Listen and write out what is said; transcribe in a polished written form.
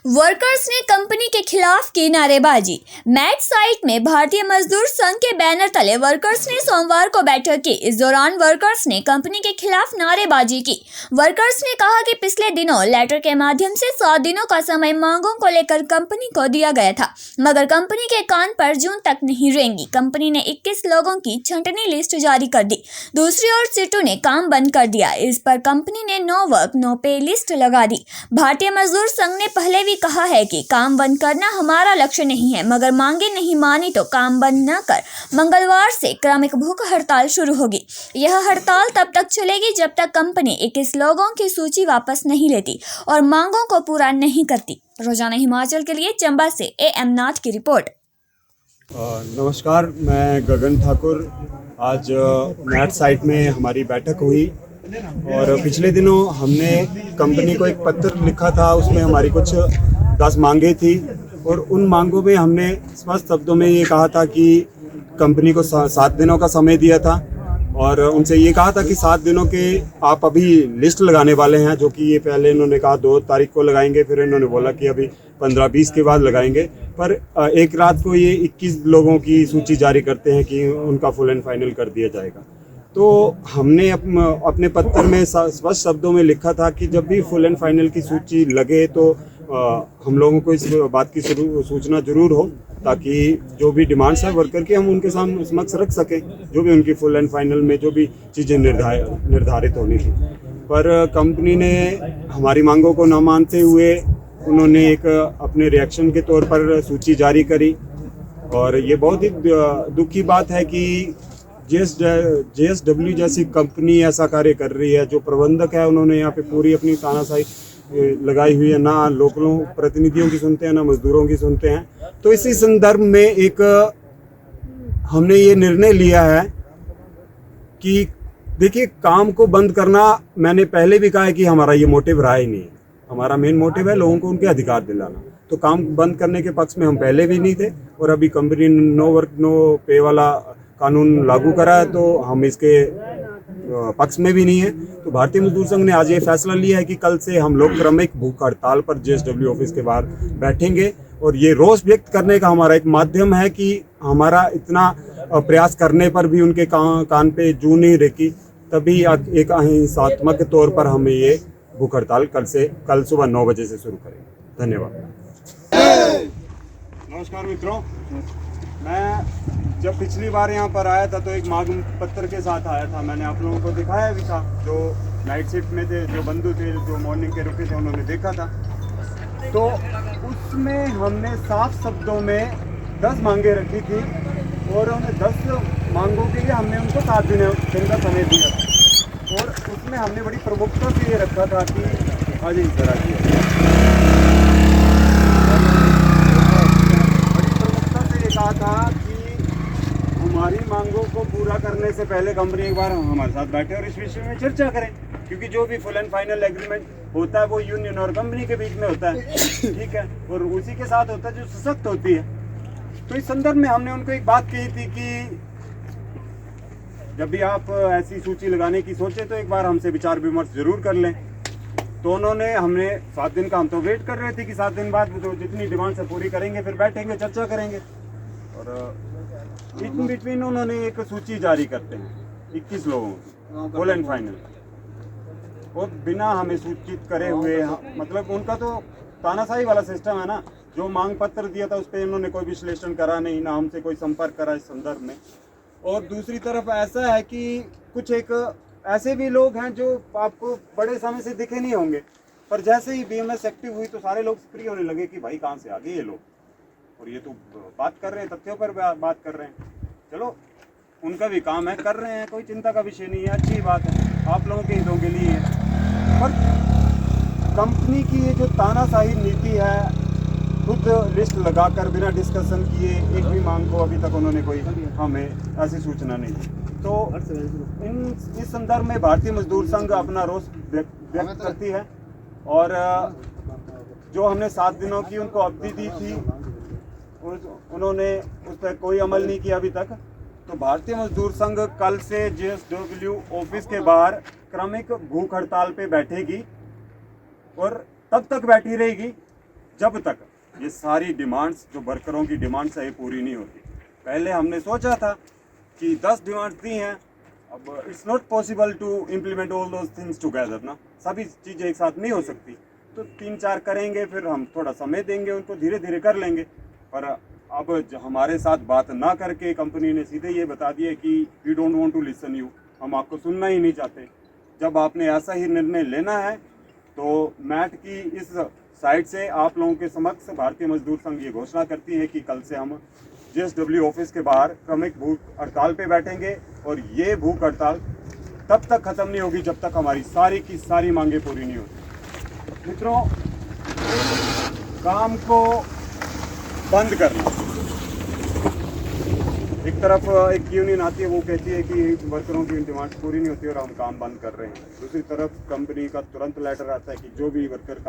Workers ने company के खिलाफ की नारेबाजी। मैट साइट में भारतीय मजदूर संघ के बैनर तले वर्कर्स ने सोमवार को बैठक की। इस दौरान वर्कर्स ने कंपनी के खिलाफ नारेबाजी की। वर्कर्स ने कहा कि पिछले दिनों लेटर के माध्यम से 7 दिनों का समय मांगों को लेकर कंपनी को दिया गया था, मगर कंपनी के कान पर जून तक नहीं रेंगी। कंपनी ने 21 लोगों की छंटनी लिस्ट जारी कर दी। दूसरी ओर सीटू ने काम बंद कर दिया। इस पर कंपनी ने नो वर्क नो पे लिस्ट लगा दी। भारतीय मजदूर संघ ने पहले भी कहा है कि काम बंद करना हमारा लक्ष्य नहीं है, मगर मांगे नहीं मानी तो काम बंद न कर मंगलवार से क्रमिक भूख हड़ताल शुरू होगी। यह हड़ताल तब तक चलेगी जब तक कंपनी 21 लोगों की सूची वापस नहीं लेती और मांगों को पूरा नहीं करती। रोजाना हिमाचल के लिए चंबा से AM नाथ की रिपोर्ट। नमस्कार, मैं गगन ठाकुर। आज मैट साइट में हमारी बैठक हुई और पिछले दिनों हमने कंपनी को एक पत्र लिखा था। उसमें हमारी कुछ 10 मांगे थी और उन मांगों में हमने स्पष्ट शब्दों में ये कहा था कि कंपनी को 7 दिनों का समय दिया था और उनसे ये कहा था कि 7 दिनों के आप अभी लिस्ट लगाने वाले हैं, जो कि ये पहले इन्होंने कहा 2 तारीख को लगाएंगे, फिर इन्होंने बोला कि अभी 15-20 के बाद लगाएंगे। पर एक रात को ये 21 लोगों की सूची जारी करते हैं कि उनका फुल एंड फाइनल कर दिया जाएगा। तो हमने अपने पत्र में स्पष्ट शब्दों में लिखा था कि जब भी फुल एंड फाइनल की सूची लगे तो हम लोगों को इस बात की सूचना जरूर हो, ताकि जो भी डिमांड्स है वर्कर की हम उनके सामने समक्ष रख सकें, जो भी उनकी फुल एंड फाइनल में जो भी चीज़ें निर्धारित होनी थी। पर कंपनी ने हमारी मांगों को न मानते हुए उन्होंने एक अपने रिएक्शन के तौर पर सूची जारी करी और ये बहुत ही दुख की बात है कि JSW जैसी कंपनी ऐसा कार्य कर रही है। जो प्रबंधक है उन्होंने यहाँ पे पूरी अपनी तानाशाही लगाई हुई है, ना लोकलों प्रतिनिधियों की सुनते हैं ना मजदूरों की सुनते हैं। तो इसी संदर्भ में एक हमने ये निर्णय लिया है कि देखिए, काम को बंद करना, मैंने पहले भी कहा है कि हमारा ये मोटिव रहा ही नहीं है। हमारा मेन मोटिव है लोगों को उनके अधिकार दिलाना। तो काम बंद करने के पक्ष में हम पहले भी नहीं थे और अभी कंपनी नो वर्क नो पे वाला कानून लागू करा है तो हम इसके पक्ष में भी नहीं है। तो भारतीय मजदूर संघ ने आज ये फैसला लिया है कि कल से हम लोग क्रमिक भूख हड़ताल पर JSW ऑफिस के बाहर बैठेंगे और ये रोष व्यक्त करने का हमारा एक माध्यम है कि हमारा इतना प्रयास करने पर भी उनके कान पे जू नहीं रेकी। तभी एक अहिंसात्मक तौर पर हमें ये भूख हड़ताल कल सुबह 9 बजे से शुरू करेंगे। धन्यवाद। नमस्कार मित्रों, मैं जब पिछली बार यहाँ पर आया था तो एक मांग पत्र के साथ आया था। मैंने आप लोगों को दिखाया भी था, जो नाइट शिफ्ट में थे, जो बंधु थे, जो मॉर्निंग के रुके थे, उन्होंने देखा था। तो उसमें हमने साफ शब्दों में 10 मांगे रखी थी और उन्हें 10 मांगों के लिए हमने उनको 7 दिन का समय दिया था और उसमें हमने बड़ी प्रमुखता से ये रखा था कि आज इस तरह की कहा था कि हमारी मांगों को पूरा करने से पहले कंपनी एक बार हमारे साथ बैठे और इस विषय में चर्चा करें, क्योंकि जो भी फुल एंड फाइनल एग्रीमेंट होता है वो यूनियन और कंपनी के बीच में होता है, ठीक है, और उसी के साथ होता है जो सशक्त होती है। तो इस संदर्भ में हमने उनको एक बात कही थी कि जब भी आप ऐसी सूची लगाने की सोचे तो एक बार हमसे विचार विमर्श जरूर कर लें। तो उन्होंने हमने 7 दिन का, हम तो वेट कर रहे थे कि 7 दिन बाद तो जितनी डिमांड है पूरी करेंगे, फिर बैठेंगे, चर्चा करेंगे। और इन बिटवीन उन्होंने एक सूची जारी करते हैं 21 लोगों की फुल एंड फाइनल और बिना हमें सूचित करे हुए, मतलब उनका तो तानाशाही वाला सिस्टम है ना। जो मांग पत्र दिया था उस पर इन्होंने कोई विश्लेषण करा नहीं, ना हमसे कोई संपर्क करा इस संदर्भ में। और दूसरी तरफ ऐसा है कि कुछ एक ऐसे भी लोग हैं जो आपको बड़े समय से दिखे नहीं होंगे, पर जैसे ही BMS एक्टिव हुई तो सारे लोग सक्रिय होने लगे कि भाई कहाँ से आ गए ये लोग, और ये तो बात कर रहे हैं, तथ्यों पर बात कर रहे हैं। चलो, उनका भी काम है, कर रहे हैं, कोई चिंता का विषय नहीं है, अच्छी बात है, आप लोगों के हितों के लिए है। पर कंपनी की ये जो तानाशाही नीति है, खुद लिस्ट लगाकर बिना डिस्कशन किए एक भी मांग को अभी तक उन्होंने कोई हमें ऐसी सूचना नहीं दी। तो इस संदर्भ में भारतीय मजदूर संघ अपना रोष व्यक्त करती है और जो हमने 7 दिनों की उनको अवधि दी थी उन्होंने उस पर कोई अमल नहीं किया अभी तक। तो भारतीय मजदूर संघ कल से JSW ऑफिस के बाहर क्रमिक भूख हड़ताल पे बैठेगी और तब तक बैठी रहेगी जब तक ये सारी डिमांड्स जो वर्करों की डिमांड्स है ये पूरी नहीं होती। पहले हमने सोचा था कि 10 डिमांड्स दी हैं, अब it's not possible to implement all those things together ना, सभी चीज़ें एक साथ नहीं हो सकती, तो 3-4 करेंगे, फिर हम थोड़ा समय देंगे उनको, धीरे धीरे कर लेंगे। पर अब हमारे साथ बात ना करके कंपनी ने सीधे ये बता दिया कि we don't want to listen you, हम आपको सुनना ही नहीं चाहते। जब आपने ऐसा ही निर्णय लेना है तो मैट की इस साइड से आप लोगों के समक्ष भारतीय मजदूर संघ ये घोषणा करती है कि कल से हम JSW ऑफिस के बाहर क्रमिक भूख हड़ताल पे बैठेंगे, और ये भूख हड़ताल तब तक खत्म नहीं होगी जब तक हमारी सारी की सारी मांगे पूरी नहीं होती। मित्रों, काम को बंद करना, एक तरफ एक यूनियन आती है वो कहती है कि वर्करों की डिमांड पूरी नहीं होती और हम काम बंद कर रहे हैं, दूसरी तरफ कंपनी का तुरंत लेटर आता है कि जो भी वर्कर